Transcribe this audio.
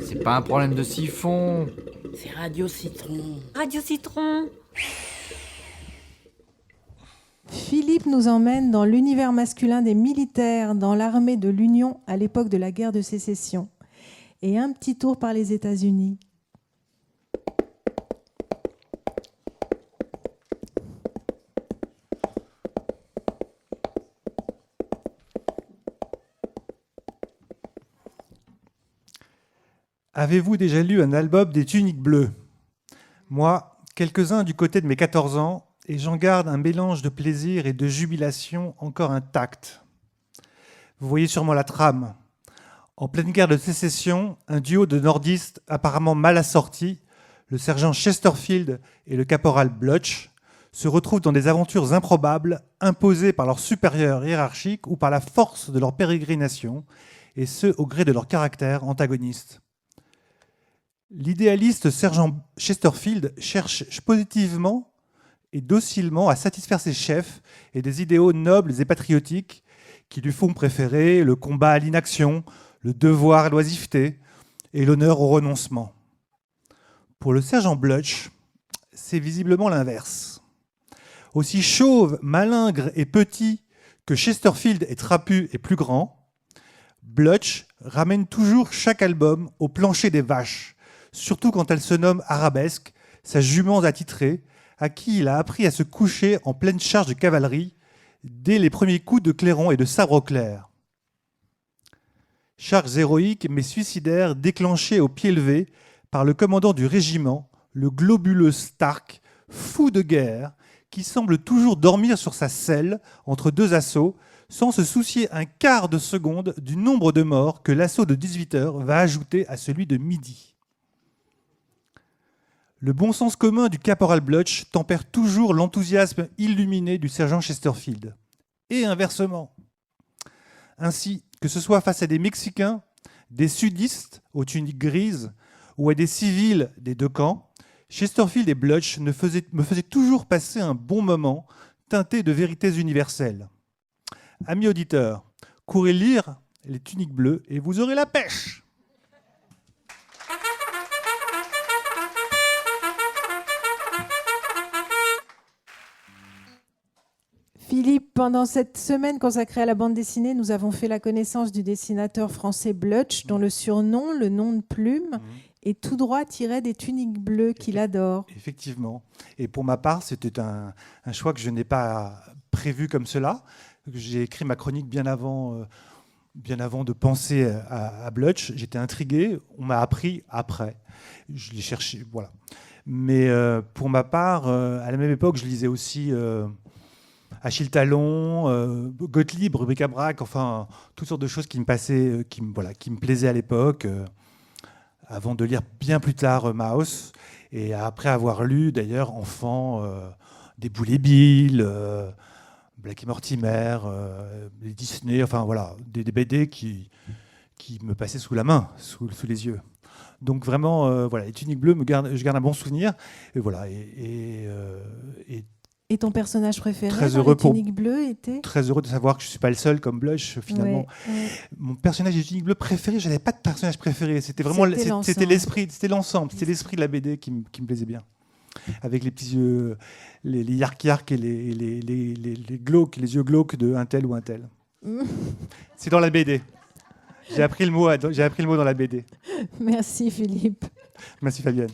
C'est pas un problème de siphon. C'est Radio Citron. Radio Citron. Philippe nous emmène dans l'univers masculin des militaires dans l'armée de l'Union à l'époque de la guerre de sécession. Et un petit tour par les États-Unis. Avez-vous déjà lu un album des Tuniques Bleues ? Moi, quelques-uns du côté de mes 14 ans, et j'en garde un mélange de plaisir et de jubilation encore intact. Vous voyez sûrement la trame. En pleine guerre de sécession, un duo de nordistes apparemment mal assortis, le sergent Chesterfield et le caporal Blutch, se retrouvent dans des aventures improbables, imposées par leurs supérieurs hiérarchiques ou par la force de leur pérégrination, et ce, au gré de leur caractère antagoniste. L'idéaliste sergent Chesterfield cherche positivement et docilement à satisfaire ses chefs et des idéaux nobles et patriotiques qui lui font préférer le combat à l'inaction, le devoir à l'oisiveté et l'honneur au renoncement. Pour le sergent Blutch, c'est visiblement l'inverse. Aussi chauve, malingre et petit que Chesterfield est trapu et plus grand, Blutch ramène toujours chaque album au plancher des vaches, surtout quand elle se nomme Arabesque, sa jument attitrée, à qui il a appris à se coucher en pleine charge de cavalerie dès les premiers coups de clairon et de sabre clair. Charges héroïques mais suicidaires déclenchées au pied levé par le commandant du régiment, le globuleux Stark, fou de guerre, qui semble toujours dormir sur sa selle entre deux assauts, sans se soucier un quart de seconde du nombre de morts que l'assaut de 18 heures va ajouter à celui de midi. Le bon sens commun du caporal Blutch tempère toujours l'enthousiasme illuminé du sergent Chesterfield. Et inversement. Ainsi, que ce soit face à des Mexicains, des sudistes aux tuniques grises ou à des civils des deux camps, Chesterfield et Blutch me faisaient toujours passer un bon moment teinté de vérités universelles. Amis auditeurs, courez lire les Tuniques Bleues et vous aurez la pêche. Philippe, pendant cette semaine consacrée à la bande dessinée, nous avons fait la connaissance du dessinateur français Blutch, dont le surnom, le nom de plume, est tout droit tiré des Tuniques Bleues qu'il adore. Effectivement. Et pour ma part, c'était un choix que je n'ai pas prévu comme cela. J'ai écrit ma chronique bien avant de penser à Blutch. J'étais intrigué. On m'a appris après. Je l'ai cherché, voilà. Mais pour ma part, à la même époque, je lisais aussi Achille Talon, Gottlieb, Bric-à-Brac, enfin, toutes sortes de choses qui me passaient, qui me plaisaient à l'époque, avant de lire bien plus tard Maus, et après avoir lu, d'ailleurs, enfant, des Boulet Bill, Black et Mortimer, les Disney, enfin voilà, des BD qui me passaient sous la main, sous les yeux. Donc vraiment, voilà, les Tuniques Bleues, je garde un bon souvenir. Et voilà, Et ton personnage préféré très dans heureux les Tuniques Bleues était ? Très heureux de savoir que je ne suis pas le seul comme Blutch, finalement. Ouais. Mon personnage des Tuniques Bleues préféré, je n'avais pas de personnage préféré. C'était vraiment c'était l'esprit, c'était l'ensemble, c'était l'esprit de la BD qui me plaisait bien. Avec les petits yeux, les yark-yark et les glauques, les yeux glauques de un tel ou un tel. C'est dans la BD. J'ai appris le mot dans la BD. Merci Philippe. Merci Fabienne.